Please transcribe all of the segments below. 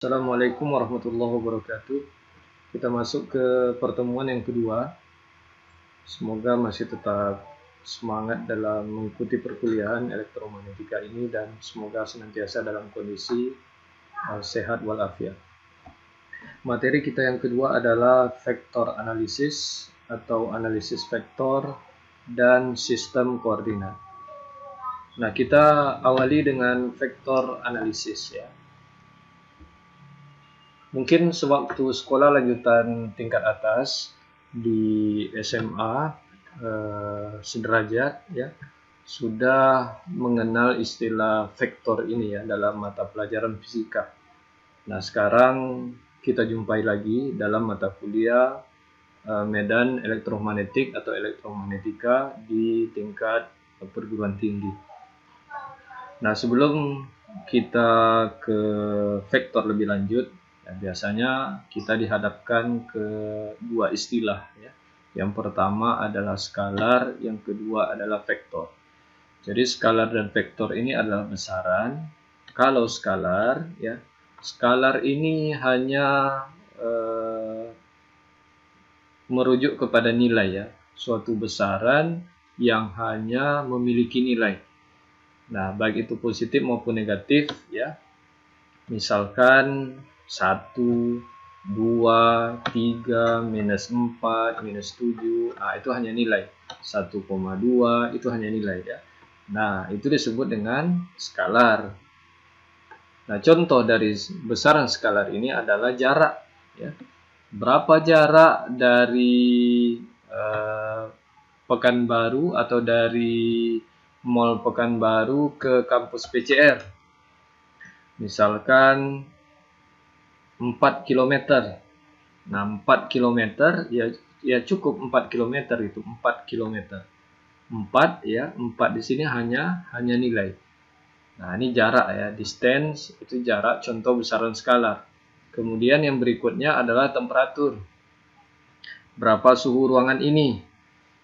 Assalamualaikum warahmatullahi wabarakatuh. Kita masuk ke pertemuan yang kedua. Semoga masih tetap semangat dalam mengikuti perkuliahan elektromagnetika ini dan semoga senantiasa dalam kondisi sehat walafiat. Materi kita yang kedua adalah vektor analisis atau analisis vektor dan sistem koordinat. Nah, kita awali dengan vektor analisis ya. Mungkin sewaktu sekolah lanjutan tingkat atas di SMA sederajat ya sudah mengenal istilah vektor ini ya dalam mata pelajaran fisika. Nah, sekarang kita jumpai lagi dalam mata kuliah medan elektromagnetik atau elektromagnetika di tingkat perguruan tinggi. Nah, sebelum kita ke vektor lebih lanjut, biasanya kita dihadapkan ke dua istilah ya. Yang pertama adalah skalar, yang kedua adalah vektor. Jadi skalar dan vektor ini adalah besaran. Kalau skalar ya, skalar ini hanya merujuk kepada nilai ya, suatu besaran yang hanya memiliki nilai. Nah, baik itu positif maupun negatif ya. Misalkan 1, 2, 3, minus 4, minus 7, nah itu hanya nilai. 1,2 itu hanya nilai ya. Nah, itu disebut dengan skalar. Nah, contoh dari besaran skalar ini adalah jarak ya. Berapa jarak dari Pekanbaru atau dari Mall Pekanbaru ke kampus PCR? Misalkan 4 km. Nah, 4 km ya cukup 4 km itu 4 km. 4 ya, 4 di sini hanya nilai. Nah, ini jarak ya, distance itu jarak, contoh besaran skalar. Kemudian yang berikutnya adalah temperatur. Berapa suhu ruangan ini?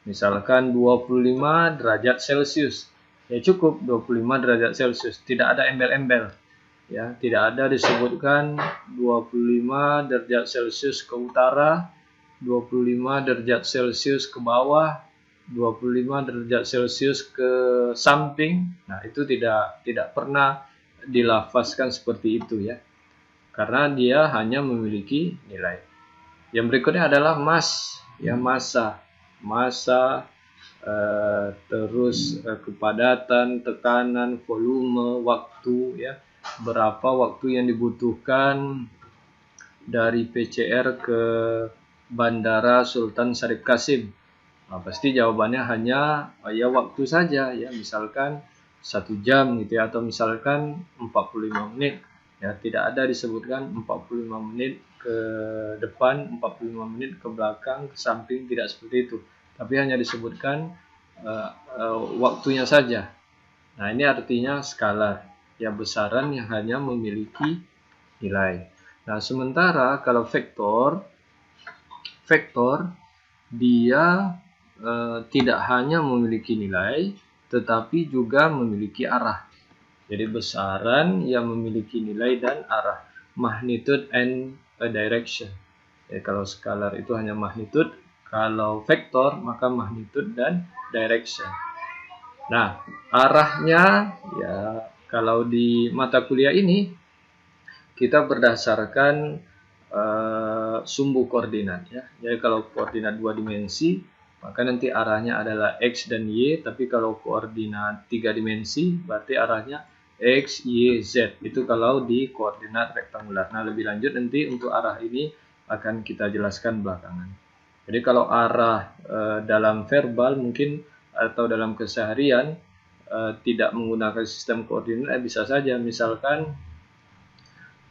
Misalkan 25 derajat Celcius. Ya cukup 25 derajat Celcius, tidak ada embel-embel. Ya, tidak ada disebutkan 25 derajat Celcius ke utara, 25 derajat Celcius ke bawah, 25 derajat Celcius ke samping. Nah, itu tidak pernah dilafazkan seperti itu ya. Karena dia hanya memiliki nilai. Yang berikutnya adalah mass, ya massa. Massa terus kepadatan, tekanan, volume, waktu ya. Berapa waktu yang dibutuhkan dari PCR ke Bandara Sultan Syarif Kasim? Nah, pasti jawabannya hanya ya waktu saja ya, misalkan 1 jam gitu ya, atau misalkan 45 menit ya, tidak ada disebutkan 45 menit ke depan, 45 menit ke belakang, ke samping, tidak seperti itu, tapi hanya disebutkan waktunya saja. Nah, ini artinya skalar ya, besaran yang hanya memiliki nilai. Nah, sementara kalau vektor dia tidak hanya memiliki nilai, tetapi juga memiliki arah. Jadi besaran yang memiliki nilai dan arah, magnitude and a direction. Ya, kalau skalar itu hanya magnitude, kalau vektor maka magnitude dan direction. Nah, arahnya ya kalau di mata kuliah ini kita berdasarkan sumbu koordinat ya. Jadi kalau koordinat 2 dimensi maka nanti arahnya adalah X dan Y, tapi kalau koordinat 3 dimensi berarti arahnya X, Y, Z. Itu kalau di koordinat rektangular. Nah, lebih lanjut nanti untuk arah ini akan kita jelaskan belakangan. Jadi kalau arah dalam verbal mungkin atau dalam keseharian tidak menggunakan sistem koordinat, bisa saja misalkan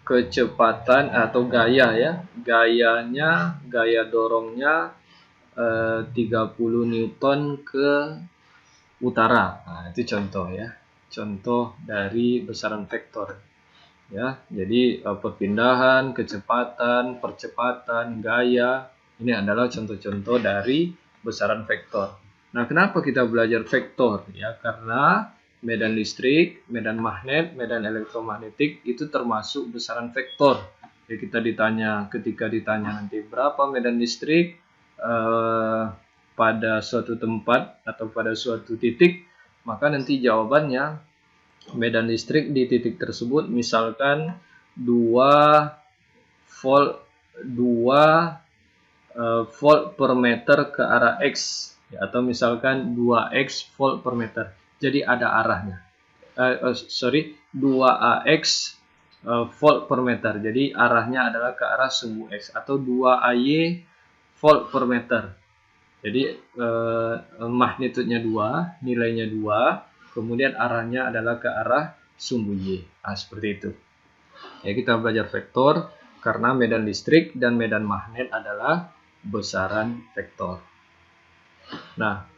kecepatan atau gaya ya, gaya dorongnya 30 Newton ke utara. Nah, itu contoh ya, contoh dari besaran vektor ya. Jadi perpindahan, kecepatan, percepatan, gaya, ini adalah contoh-contoh dari besaran vektor. Nah, kenapa kita belajar vektor ya? Karena medan listrik, medan magnet, medan elektromagnetik itu termasuk besaran vektor. Ya, ketika ditanya nanti berapa medan listrik pada suatu tempat atau pada suatu titik, maka nanti jawabannya medan listrik di titik tersebut misalkan 2 volt 2 volt per meter ke arah X, ya, atau misalkan 2x volt per meter. Jadi ada arahnya. 2AX volt per meter. Jadi arahnya adalah ke arah sumbu X, atau 2AY volt per meter. Jadi magnitudenya 2, nilainya 2, kemudian arahnya adalah ke arah sumbu Y. Nah, seperti itu. Ya, kita belajar vektor karena medan listrik dan medan magnet adalah besaran vektor. Nah,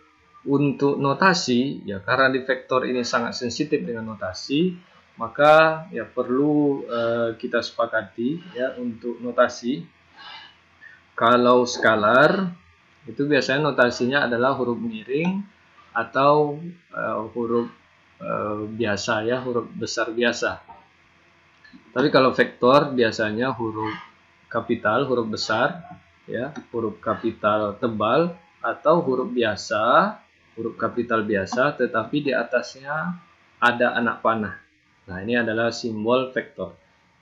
untuk notasi, ya karena di vektor ini sangat sensitif dengan notasi, maka ya perlu kita sepakati ya untuk notasi. Kalau skalar itu biasanya notasinya adalah huruf miring atau huruf biasa, ya, huruf besar biasa. Tapi kalau vektor biasanya huruf kapital, huruf besar, ya, huruf kapital tebal, atau huruf biasa, huruf kapital biasa, tetapi di atasnya ada anak panah. Nah, ini adalah simbol vektor.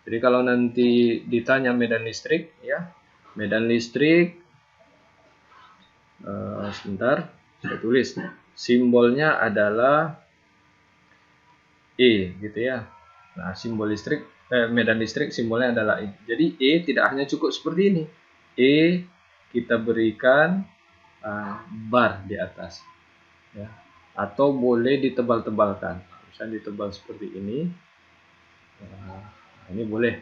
Jadi kalau nanti ditanya medan listrik, ya, medan listrik, sebentar, saya tulis, simbolnya adalah E, gitu ya. Nah, simbol listrik, medan listrik simbolnya adalah E. Jadi E tidak hanya cukup seperti ini. E kita berikan bar di atas, ya, atau boleh ditebal-tebalkan. Misalnya ditebal seperti ini. Ini boleh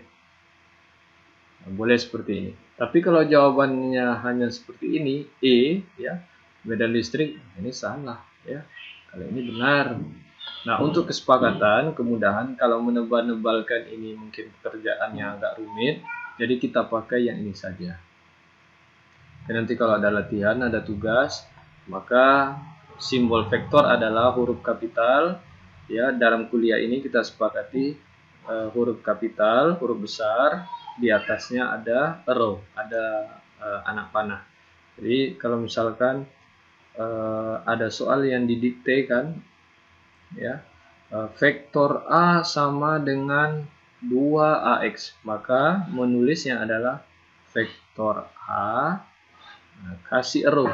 seperti ini. Tapi kalau jawabannya hanya seperti ini, E, ya, medan listrik, ini salah, ya. Kalau ini benar. Nah, untuk kesepakatan, kemudahan, kalau menebal-nebalkan ini mungkin pekerjaannya agak rumit, jadi kita pakai yang ini saja. Dan nanti kalau ada latihan, ada tugas, maka simbol vektor adalah huruf kapital. Ya, dalam kuliah ini kita sepakati huruf kapital, huruf besar, di atasnya ada arrow, ada anak panah. Jadi kalau misalkan ada soal yang didiktekan, ya, vektor A sama dengan 2AX, maka menulisnya adalah vektor A, kasih arrow,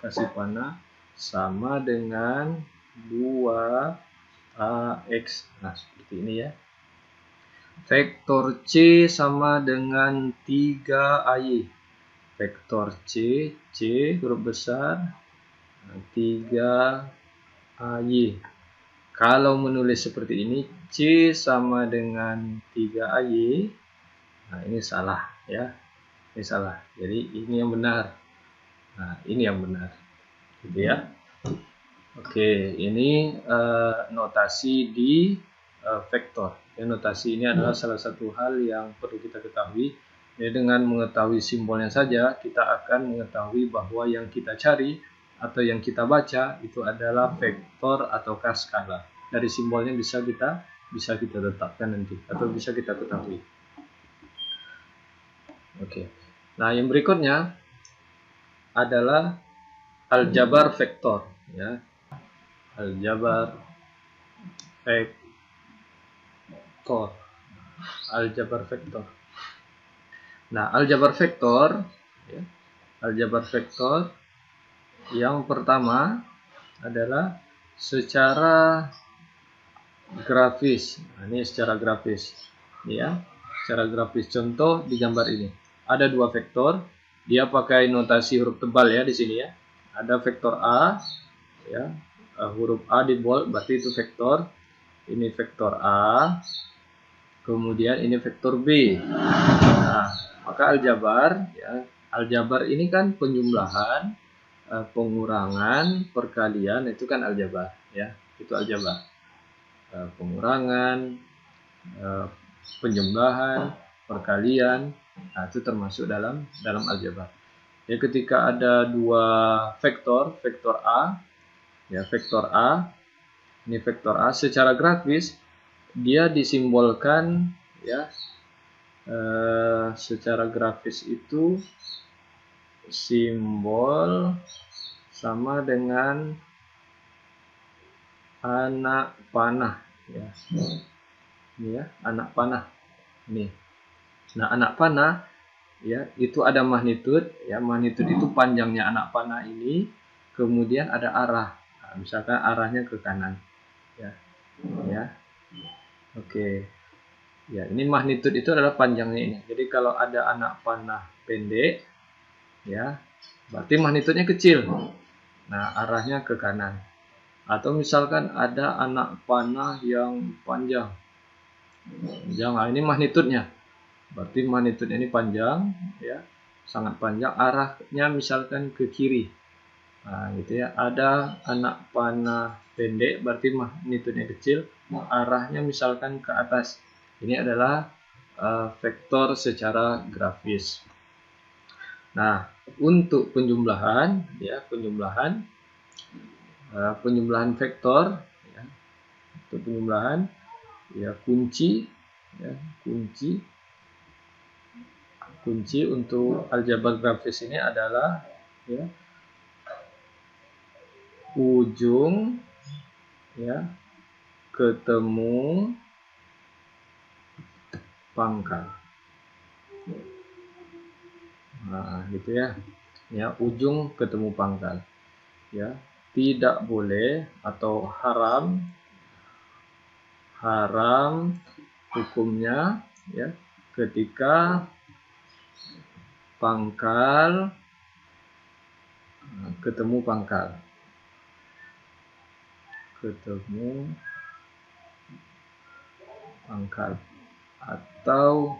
kasih panah, sama dengan 2AX. Nah, seperti ini, ya. Vektor C sama dengan 3AY. Vektor C huruf besar, 3AY. Kalau menulis seperti ini, C sama dengan 3AY, nah ini salah, ya. Ini salah. Jadi ini yang benar. Nah, ini yang benar. Gitu, ya. Oke, ini notasi di vektor. Ya, notasi ini adalah salah satu hal yang perlu kita ketahui. Ya, dengan mengetahui simbolnya saja, kita akan mengetahui bahwa yang kita cari atau yang kita baca itu adalah vektor ataukah skalar. Dari simbolnya bisa kita tetapkan nanti, atau bisa kita ketahui. Oke. Nah, yang berikutnya adalah aljabar vektor, ya. Aljabar vektor. Aljabar vektor. Nah, aljabar vektor, ya. Aljabar vektor yang pertama adalah secara grafis. Nah, ini secara grafis, ya. Secara grafis, contoh di gambar ini ada dua vektor, dia pakai notasi huruf tebal, ya, di sini, ya. Ada vektor A, ya, huruf A di bold, berarti itu vektor. Ini vektor A, kemudian ini vektor B. Nah, maka aljabar, ya, aljabar ini kan penjumlahan, pengurangan, perkalian, itu kan aljabar, ya. Itu aljabar. Pengurangan, penjumlahan, perkalian, nah itu termasuk dalam aljabar. Ya, ketika ada dua vektor A, ya, vektor A, ini vektor A, secara grafis dia disimbolkan, ya, secara grafis itu simbol sama dengan anak panah ya. Ini ya, anak panah. Ini. Nah, anak panah ya, itu ada magnitud ya. Magnitud itu panjangnya anak panah ini, kemudian ada arah. Nah, misalkan arahnya ke kanan. Ya. Ya. Oke. Ya, ini magnitud itu adalah panjangnya ini. Jadi kalau ada anak panah pendek ya, berarti magnitudnya kecil. Nah, arahnya ke kanan. Atau misalkan ada anak panah yang panjang. Jangan, ini magnitudnya. Berarti magnitudnya ini panjang ya, sangat panjang, arahnya misalkan ke kiri. Nah, gitu ya. Ada anak panah pendek berarti magnitudnya kecil, arahnya misalkan ke atas. Ini adalah vektor secara grafis. Nah, untuk penjumlahan ya, penjumlahan vektor ya, untuk penjumlahan ya, kunci untuk aljabar grafis ini adalah ya, ujung ya ketemu pangkal. Nah, gitu ya. Ya, ujung ketemu pangkal. Ya, tidak boleh atau haram hukumnya ya ketika pangkal ketemu pangkal atau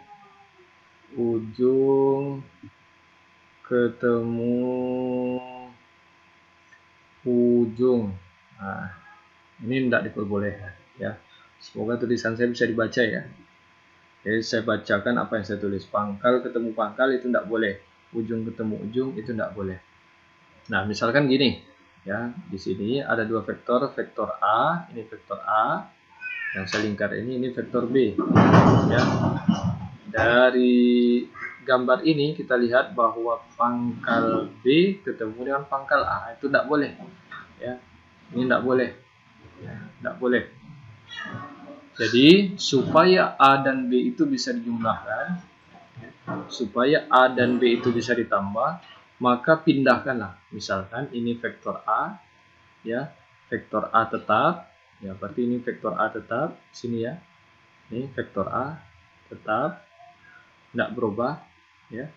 ujung ketemu ujung. Nah, ini tidak diperbolehkan ya. Semoga tulisan saya bisa dibaca ya. Jadi saya bacakan apa yang saya tulis. Pangkal ketemu pangkal itu tidak boleh. Ujung ketemu ujung itu tidak boleh. Nah, misalkan gini ya. Di sini ada dua vektor, vektor A, ini vektor A. Yang saya lingkar ini vektor B. Ya. Dari gambar ini kita lihat bahwa pangkal B ketemu dengan pangkal A, itu tidak boleh. Ya. Ini tidak boleh. Ya, tidak boleh. Jadi supaya A dan B itu bisa dijumlahkan, supaya A dan B itu bisa ditambah, maka pindahkanlah. Misalkan ini vektor A, ya, vektor A tetap, ya, berarti ini vektor A tetap, sini ya, ini vektor A tetap, tidak berubah, ya,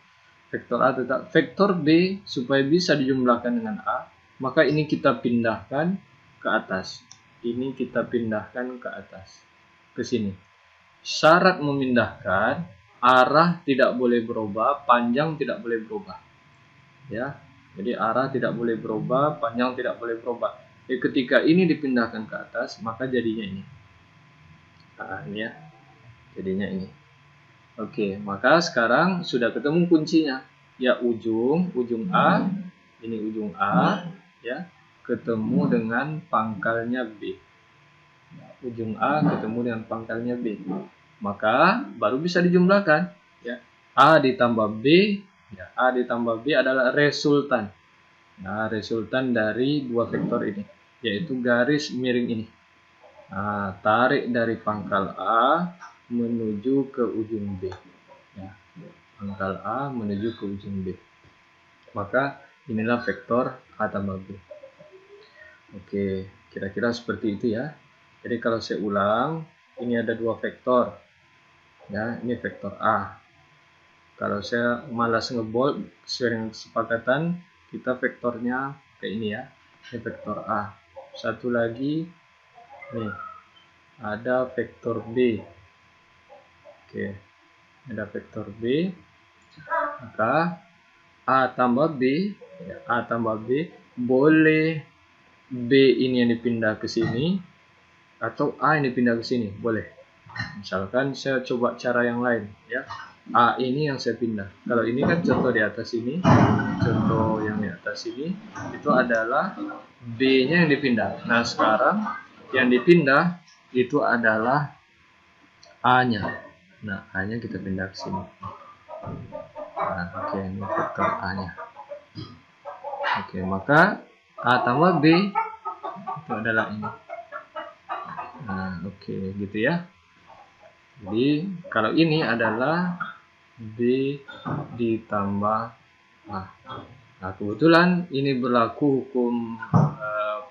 vektor A tetap. Vektor B supaya bisa dijumlahkan dengan A, maka ini kita pindahkan ke atas. Ini kita pindahkan ke atas, ke sini. Syarat memindahkan, arah tidak boleh berubah, panjang tidak boleh berubah. Ya, jadi arah tidak boleh berubah, panjang tidak boleh berubah. Jadi ketika ini dipindahkan ke atas, maka jadinya ini. Nah, ini ya, jadinya ini. Oke, maka sekarang sudah ketemu kuncinya. Ya, ujung A, ini ujung A, ya, ketemu dengan pangkalnya B. Ujung A ketemu dengan pangkalnya B. Maka baru bisa dijumlahkan. Ya, A ditambah B, ya, A ditambah B adalah resultan. Nah, resultan dari dua vektor ini, yaitu garis miring ini. Nah, tarik dari pangkal A menuju ke ujung B. Ya, pangkal A menuju ke ujung B. Maka inilah vektor A tambah B. Oke, kira-kira seperti itu ya. Jadi kalau saya ulang, ini ada dua vektor. Ya, ini vektor A. Kalau saya malas ngebold, sesuai kesepakatan, kita vektornya kayak ini ya. Ini vektor A. Satu lagi, nih, ada vektor B. Oke, ada vektor B. Maka A tambah B, ya, A tambah B, boleh B ini yang dipindah ke sini, atau A yang dipindah ke sini, boleh. Misalkan saya coba cara yang lain, ya. A ini yang saya pindah. Kalau ini kan contoh di atas ini, contoh yang di atas ini, itu adalah B-nya yang dipindah. Nah, sekarang yang dipindah itu adalah A-nya. Nah, A-nya kita pindah ke sini. Nah, oke, ini vektor A-nya. Oke, maka A tambah B itu adalah ini. Nah, oke, gitu ya. Jadi, kalau ini adalah B ditambah A. Nah, kebetulan ini berlaku hukum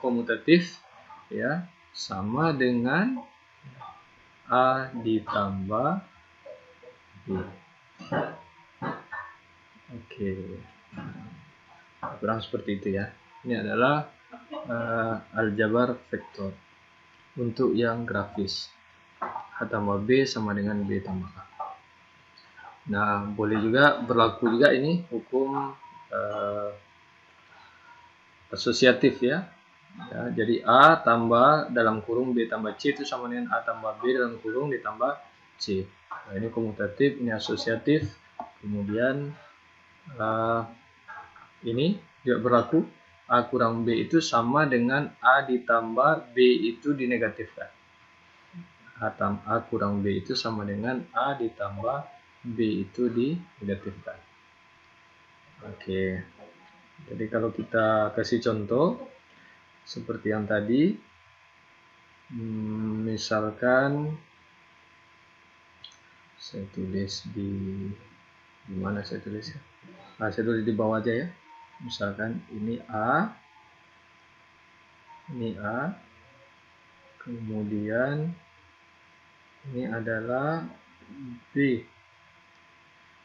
komutatif, ya, sama dengan A ditambah B. Oke, kurang seperti itu ya. Ini adalah aljabar vektor untuk yang grafis. A tambah B sama dengan B tambah A. Nah, boleh juga berlaku juga ini hukum asosiatif ya. Jadi A tambah dalam kurung B tambah C itu sama dengan A tambah B dalam kurung ditambah C. Nah, ini komutatif, ini asosiatif. Kemudian ini juga berlaku A kurang B itu sama dengan A ditambah B itu dinegatifkan. A kurang B itu sama dengan A ditambah B itu dinegatifkan. Oke. Jadi kalau kita kasih contoh seperti yang tadi, misalkan saya tulis di mana saya tulis ya? Nah, saya tulis di bawah aja ya. Misalkan ini A, kemudian ini adalah B.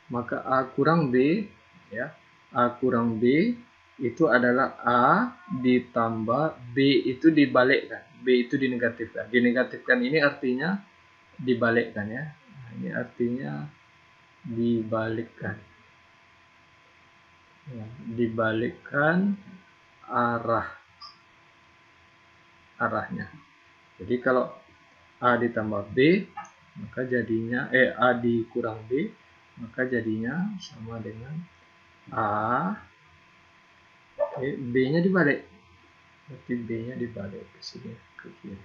Maka A kurang B ya. A kurang B itu adalah A ditambah B itu dibalikkan. B itu dinegatifkan. Dinegatifkan ini artinya dibalikkan ya. Nah, ini artinya dibalikkan. Ya, dibalikkan arahnya. Jadi kalau A ditambah B, maka jadinya A dikurang B, maka jadinya sama dengan A. B-nya dibalik. Berarti B-nya dibalik ke sini, ke kiri.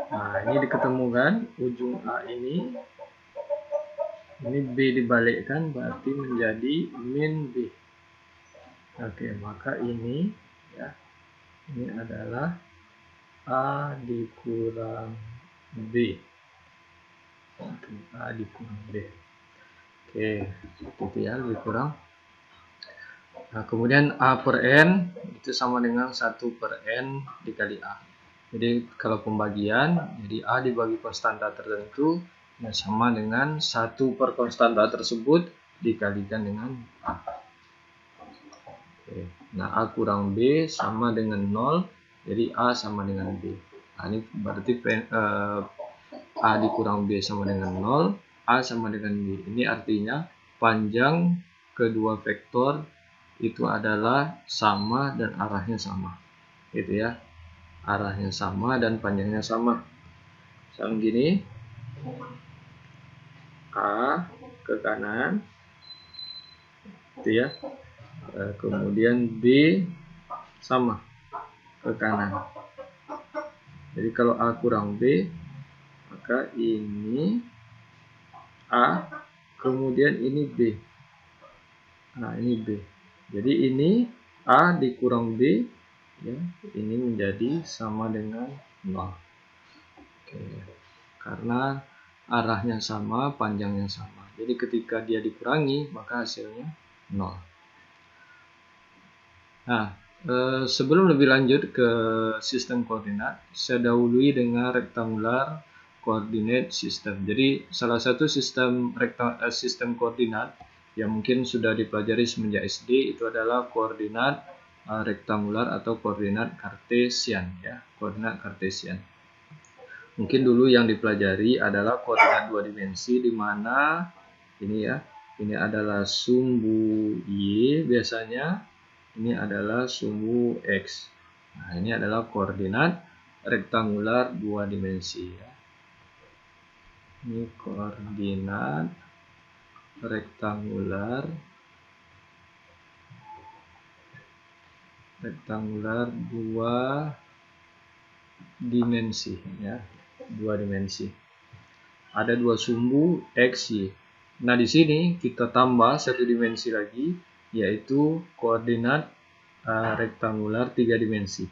Nah, ini diketemukan ujung A ini B dibalikkan berarti menjadi min B. Oke, maka ini ya, ini adalah A dikurang B. Oke, A dikurang B. Oke, seperti itu ya, lebih kurang. Nah, kemudian A per N itu sama dengan 1 per N dikali A. Jadi kalau pembagian, jadi A dibagi konstanta tertentu, ya sama dengan 1 per konstanta tersebut dikalikan dengan A. Oke. Nah, A kurang B sama dengan 0, jadi A sama dengan B. Nah, ini berarti A dikurang B sama dengan 0, A sama dengan B. Ini artinya panjang kedua vektor itu adalah sama dan arahnya sama. Gitu ya. Arahnya sama dan panjangnya sama. Misalnya gini. A ke kanan. Gitu ya. Kemudian B sama ke kanan. Jadi kalau A kurang B, maka ini A, kemudian ini B. Nah, ini B. Jadi ini A dikurang B, ya, ini menjadi sama dengan 0. Oke. Karena arahnya sama, panjangnya sama. Jadi ketika dia dikurangi, maka hasilnya 0. Nah, sebelum lebih lanjut ke sistem koordinat, saya dahului dengan rectangular coordinate system. Jadi salah satu sistem koordinat yang mungkin sudah dipelajari semenjak SD itu adalah koordinat rektangular atau koordinat kartesian ya, koordinat kartesian. Mungkin dulu yang dipelajari adalah koordinat 2 dimensi di mana ini ya, ini adalah sumbu Y biasanya, ini adalah sumbu X. Nah, ini adalah koordinat rektangular 2 dimensi ya. Ini koordinat rektangular 2 dimensi ya, 2 dimensi. Ada 2 sumbu X, Y. Nah, di sini kita tambah satu dimensi lagi, yaitu koordinat rektangular 3 dimensi.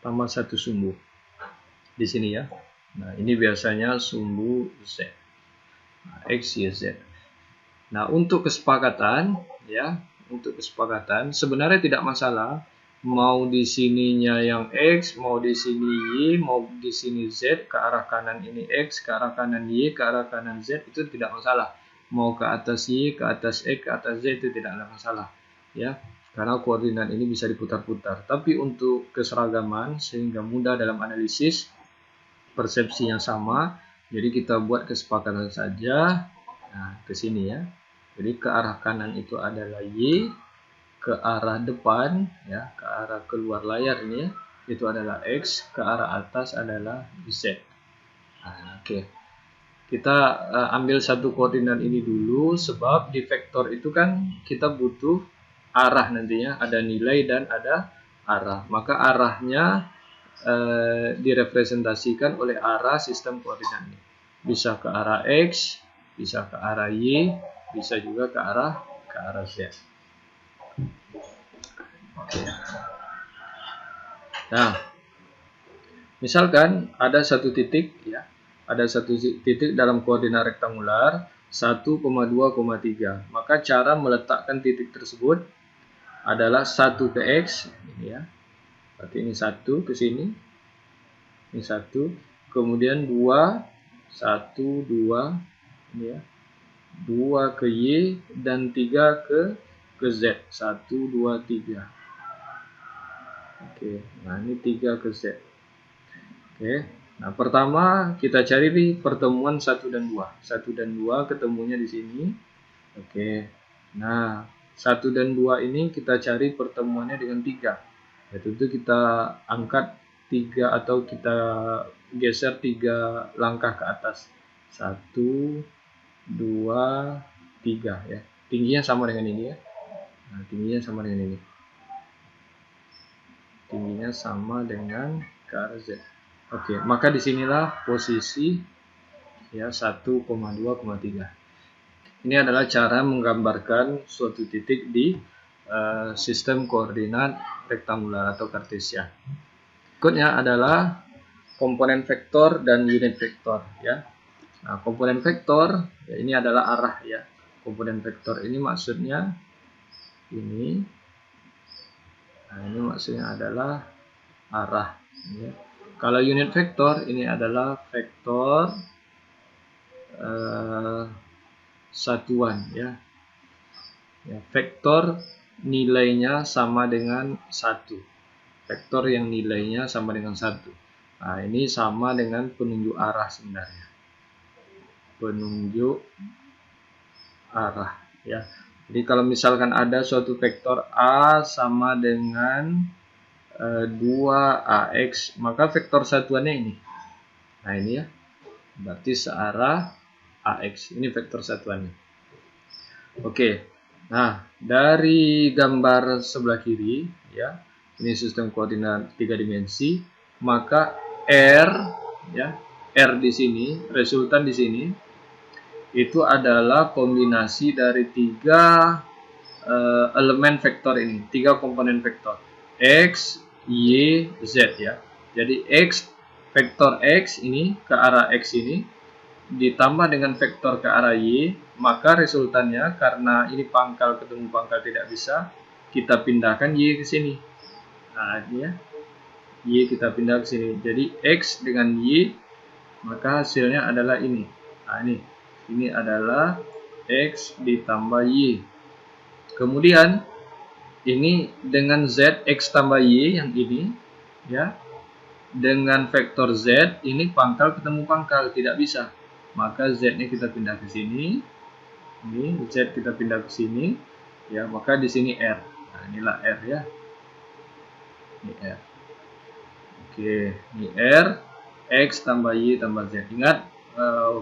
Tambah satu sumbu di sini ya. Nah, ini biasanya sumbu Z. Nah, X, Y, Z. Nah, untuk kesepakatan ya, sebenarnya tidak masalah mau di sininya yang X, mau di sini Y, mau di sini Z, ke arah kanan ini X, ke arah kanan Y, ke arah kanan Z, itu tidak masalah. Mau ke atas Y, ke atas X, ke atas Z, itu tidak ada masalah ya, karena koordinat ini bisa diputar-putar. Tapi untuk keseragaman sehingga mudah dalam analisis, persepsi yang sama, jadi kita buat kesepakatan saja. Nah, ke sini ya. Jadi ke arah kanan itu adalah Y, ke arah depan ya, ke arah keluar layar ini ya, itu adalah X, ke arah atas adalah Z. Nah, oke. Kita ambil satu koordinat ini dulu, sebab di vektor itu kan kita butuh arah nantinya, ada nilai dan ada arah. Maka arahnya direpresentasikan oleh arah sistem koordinat ini. Bisa ke arah X, bisa ke arah Y, bisa juga ke arah Z. Nah, misalkan ada satu titik ya, ada satu titik dalam koordinat rektangular 1,2,3. Maka cara meletakkan titik tersebut adalah 1 ke X ya. Berarti ini 1 ke sini. Ini 1, kemudian 2, 1, 2 ini ya. 2 ke Y dan 3 ke Z. 1, 2, 3. Oke, nah ini 3 ke Z. Oke, nah pertama kita cari nih pertemuan 1 dan 2. 1 dan 2 ketemunya di sini. Oke, nah 1 dan 2 ini kita cari pertemuannya dengan 3. Ya, tentu kita angkat 3 atau kita geser 3 langkah ke atas. 1, 2, 3 ya. Tingginya sama dengan ini ya. Nah, tingginya sama dengan ini. Tingginya sama dengan ke arah Z. Oke, maka disinilah posisi ya 1,2,3. Ini adalah cara menggambarkan suatu titik di sistem koordinat rektangular atau kartesian. Berikutnya adalah komponen vektor dan unit vektor ya. Nah, komponen vektor ya, ini adalah arah ya. Komponen vektor ini maksudnya ini. Nah, ini maksudnya adalah arah ya. Kalau unit vektor ini adalah vektor satuan ya. Ya, vektor nilainya sama dengan 1. Vektor yang nilainya sama dengan 1. Nah, ini sama dengan penunjuk arah sebenarnya. Penunjuk arah ya. Jadi kalau misalkan ada suatu vektor A sama dengan 2AX, maka vektor satuannya ini. Nah, ini ya. Berarti searah AX. Ini vektor satuannya. Oke. Nah, dari gambar sebelah kiri ya. Ini sistem koordinat 3 dimensi, maka R ya. R di sini, resultan di sini itu adalah kombinasi dari 3 elemen vektor ini, 3 komponen vektor. X, Y, Z ya. Jadi X, vektor X ini ke arah X ini ditambah dengan vektor ke arah Y, maka resultannya karena ini pangkal ketemu pangkal tidak bisa, kita pindahkan Y ke sini. Nah, ini ya. Y kita pindah ke sini. Jadi X dengan Y, maka hasilnya adalah ini. Nah, ini adalah X ditambah Y. Kemudian ini dengan Z X tambah Y yang ini ya. Dengan vektor Z ini pangkal ketemu pangkal tidak bisa. Maka Z-nya kita pindah ke sini. Ini Z kita pindah ke sini ya, maka di sini R. Nah, inilah R ya. Ini R. Oke, ini R X tambah Y tambah Z. Ingat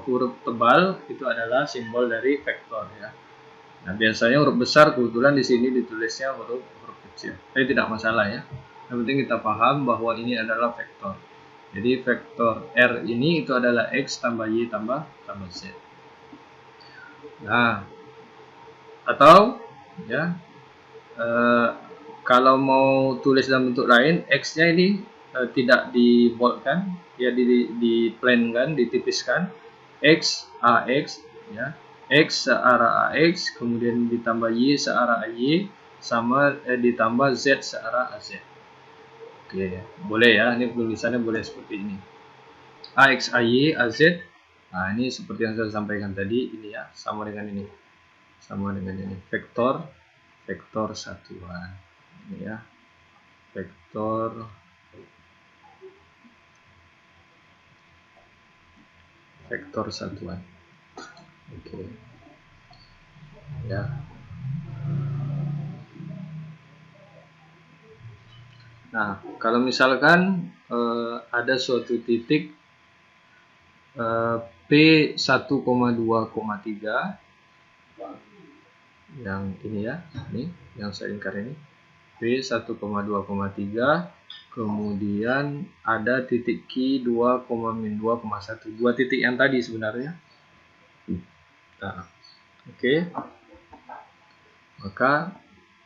huruf tebal itu adalah simbol dari vektor ya. Nah, biasanya huruf besar kebetulan di sini ditulisnya huruf kecil. Tapi tidak masalah ya. Yang penting kita paham bahwa ini adalah vektor. Jadi vektor R ini itu adalah X tambah Y tambah Z. Nah, atau ya, kalau mau tulis dalam bentuk lain, X-nya ini tidak di bold kan, ya di plain kan, ditipiskan. X AX, ya, X searah AX, kemudian ditambah Y searah AY, sama ditambah Z searah AZ. Oke, boleh ya, ini tulisannya boleh seperti ini. AX AY AZ. Nah, ini seperti yang saya sampaikan tadi, ini ya, sama dengan ini. Sama dengan ini. Vektor satuan. Ini ya. Vektor satuan. Oke. Ya. Nah, kalau misalkan ada suatu titik P 1,2,3 yang ini ya, ini yang saya ingkar ini, P 1,2,3, kemudian ada titik Q 2,-2,1, dua titik yang tadi sebenarnya. Nah, oke. Maka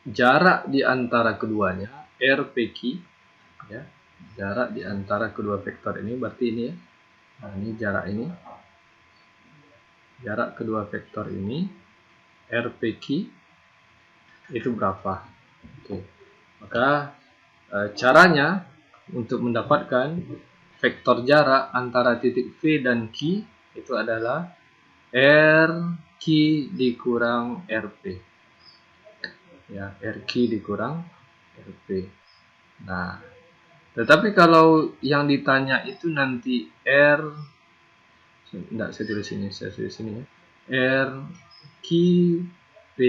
jarak di antara keduanya RPQ, ya, jarak di antara kedua vektor ini berarti ini ya. Nah, ini jarak kedua vektor ini RPQ itu berapa? Oke. Maka caranya untuk mendapatkan vektor jarak antara titik V dan Q itu adalah RQ dikurang RP. Ya, RQ dikurang RP. Nah, tetapi kalau yang ditanya itu nanti enggak, saya tulis sini ya. RQP,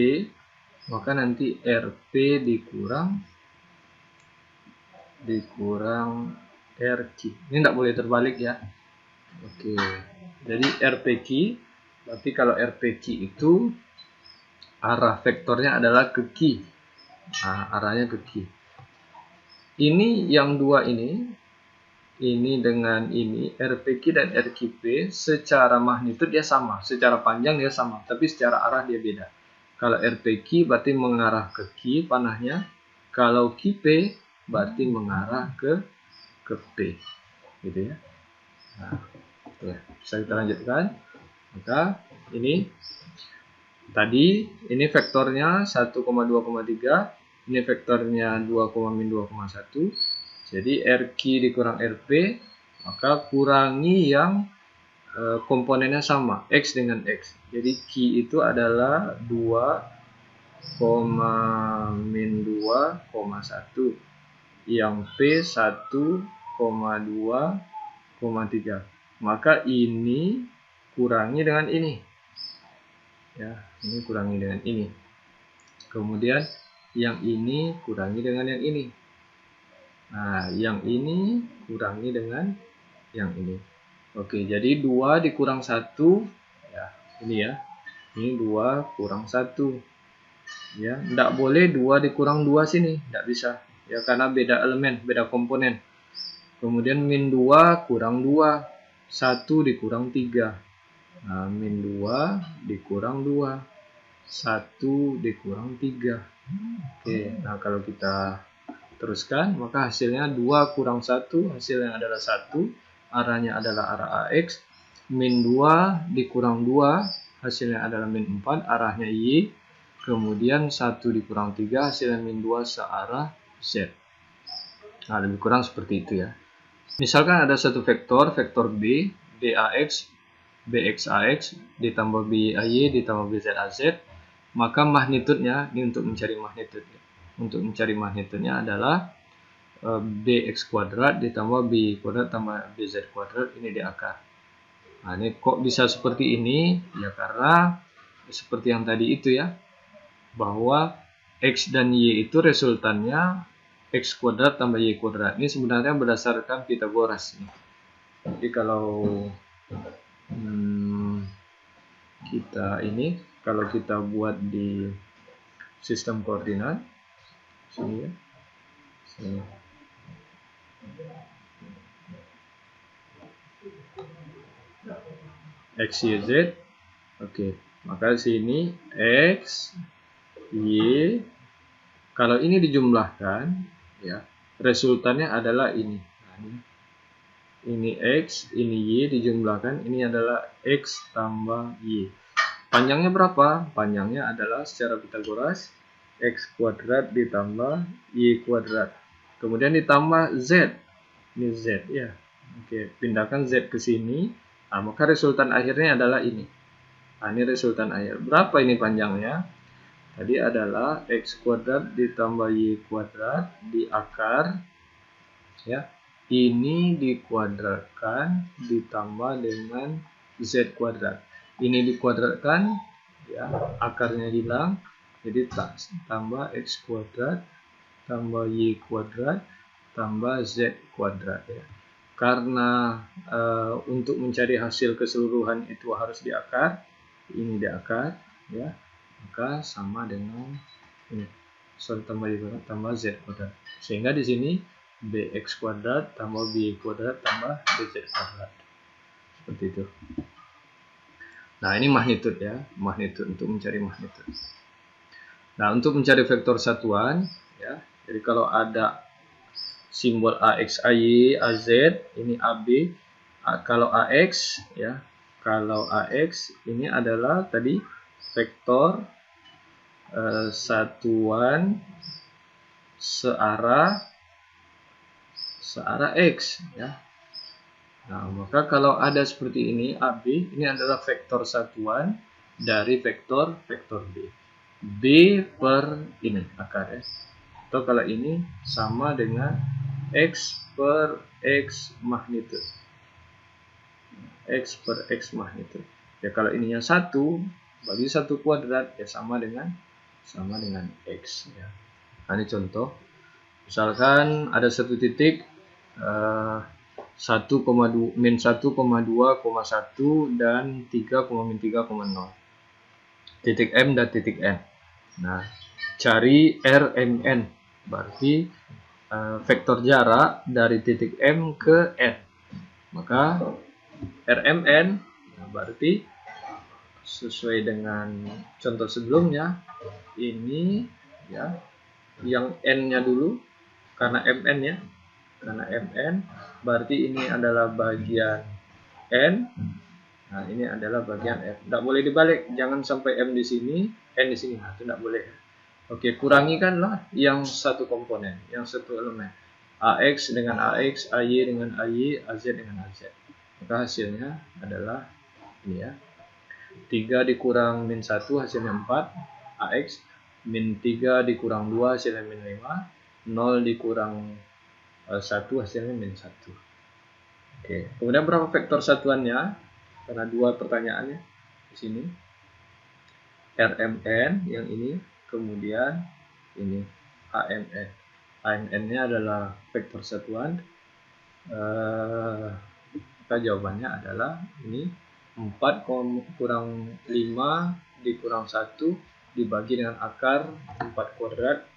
maka nanti RP dikurang RQ. Ini enggak boleh terbalik ya. Oke. Jadi RPQ, berarti kalau RPQ itu arah vektornya adalah ke Q. Nah, arahnya ke Q. Ini yang dua ini dengan ini, RPQ dan RQP secara magnitud dia sama, secara panjang dia sama, tapi secara arah dia beda. Kalau RPQ berarti mengarah ke Q panahnya, kalau QP berarti mengarah ke P, gitu ya. Nah, ya, bisa kita lanjutkan. Maka ini tadi ini vektornya 1,2,3, ini vektornya 2,-2,1. Jadi RQ dikurang RP, maka kurangi yang komponennya sama, X dengan X. Jadi Q itu adalah 2,-2,1, yang P 1,2,3. Maka ini kurangi dengan ini. Ya, ini kurangi dengan ini. Kemudian yang ini kurangi dengan yang ini. Nah, yang ini kurangi dengan yang ini. Oke, jadi 2 dikurang 1, ya, ini ya. Ini 2 kurang 1. Ya, enggak boleh 2 dikurang 2 sini, enggak bisa. Ya, karena beda elemen, beda komponen. Kemudian min 2 kurang 2, 1 dikurang 3. Nah, min 2 dikurang 2, 1 dikurang 3. Oke, nah kalau kita teruskan, maka hasilnya 2 kurang 1, hasilnya adalah 1, arahnya adalah arah AX, min 2 dikurang 2, hasilnya adalah min 4, arahnya Y, kemudian 1 dikurang 3, hasilnya min 2 searah Z. Nah, lebih kurang seperti itu ya. Misalkan ada satu vektor B, BAX, BXAX, ditambah BAY, ditambah BZAZ, maka magnitudnya, ini untuk mencari magnitudnya. Untuk mencari magnitudnya adalah BX kuadrat ditambah BY kuadrat tambah BZ kuadrat, ini di akar. Nah, ini kok bisa seperti ini? Ya karena seperti yang tadi itu ya, bahwa X dan Y itu resultannya X kuadrat tambah Y kuadrat. Ini sebenarnya berdasarkan Pythagoras. Jadi kalau kalau kita buat di sistem koordinat, sini ya, sini. X, Y, Z. Oke. Maka sini X, Y, kalau ini dijumlahkan, ya, resultannya adalah ini. Nah, ini X, ini Y dijumlahkan, ini adalah X tambah Y. Panjangnya berapa? Panjangnya adalah secara Pitagoras, X kuadrat ditambah Y kuadrat. Kemudian ditambah Z. Ini Z, ya. Oke, pindahkan Z ke sini. Nah, maka resultan akhirnya adalah ini. Nah, ini resultan akhir. Berapa ini panjangnya? Tadi adalah X kuadrat ditambah Y kuadrat di akar, ya. Ini dikuadratkan ditambah dengan Z kuadrat. Ini dikuadratkan, ya, akarnya hilang. Jadi tambah X kuadrat tambah Y kuadrat tambah Z kuadrat, ya. Karena untuk mencari hasil keseluruhan itu harus di akar, ini di akar, ya, maka sama dengan ini, tambah Y kuadrat tambah Z kuadrat. Sehingga di sini bx kuadrat tambah by kuadrat tambah bz kuadrat, seperti itu. Nah, ini magnitude, ya, magnitude, untuk mencari magnitude. Nah, untuk mencari vektor satuan, ya, jadi kalau ada simbol AX, AY, AZ, ini AB. Kalau AX, ya, kalau AX ini adalah tadi vektor satuan searah X, ya. Nah, maka kalau ada seperti ini AB, ini adalah vektor satuan dari vektor B. B per ini akar, ya. Atau kalau ini sama dengan X per X magnitude. X per X magnitude. Ya, kalau ininya 1, bagi 1 kuadrat, ya sama dengan X, ya. Nah, ini contoh. Misalkan ada satu titik 1,2, min 1,2,1 dan 3,-3,0. Titik M dan titik N. Nah, cari RMN, berarti vektor jarak dari titik M ke N. Maka RMN, berarti sesuai dengan contoh sebelumnya, ini, ya, yang N-nya dulu, karena MN, ya, karena MN, berarti ini adalah bagian N. Nah, ini adalah bagian F. Tidak boleh dibalik, jangan sampai M di sini, N di sini. Nah, itu tidak boleh. Oke, kurangikanlah yang satu komponen, yang satu elemen. AX dengan AX, AY dengan AY, AZ dengan AZ. Maka hasilnya adalah ini, ya. 3 dikurang min 1 hasilnya 4 AX, min 3 dikurang 2 hasilnya min 5, 0 dikurang 1 hasilnya min 1. Oke, kemudian berapa vektor satuannya? Karena dua pertanyaannya di sini. RMN yang ini, kemudian ini AMN. AMN-nya adalah vektor satuan. Maka jawabannya adalah ini 4 kurang 5 dikurang 1 dibagi dengan akar 4 kuadrat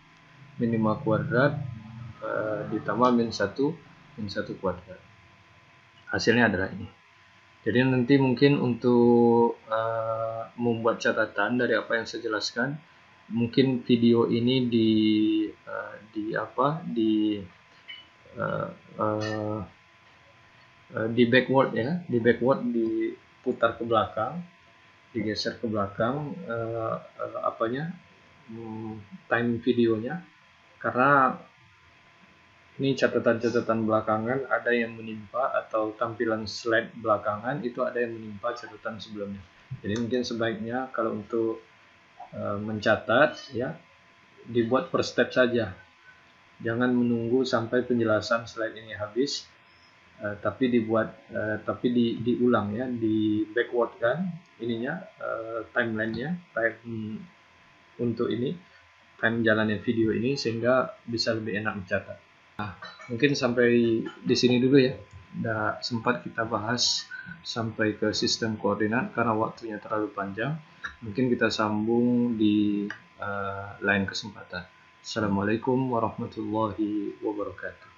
min 5 kuadrat ditambah min 1 kuadrat. Hasilnya adalah ini. Jadi nanti mungkin untuk membuat catatan dari apa yang saya jelaskan, mungkin video ini di backward, ya, diputar ke belakang, digeser ke belakang time videonya, karena ini catatan-catatan belakangan ada yang menimpa, atau tampilan slide belakangan itu ada yang menimpa catatan sebelumnya. Jadi mungkin sebaiknya kalau untuk mencatat, ya, dibuat per step saja. Jangan menunggu sampai penjelasan slide ini habis, tapi diulang, ya, di backward kan ininya, timelinenya, untuk ini time jalannya video ini, sehingga bisa lebih enak mencatat. Nah, mungkin sampai di sini dulu, ya. Tidak sempat kita bahas sampai ke sistem koordinat karena waktunya terlalu panjang. Mungkin kita sambung di lain kesempatan. Assalamualaikum warahmatullahi wabarakatuh.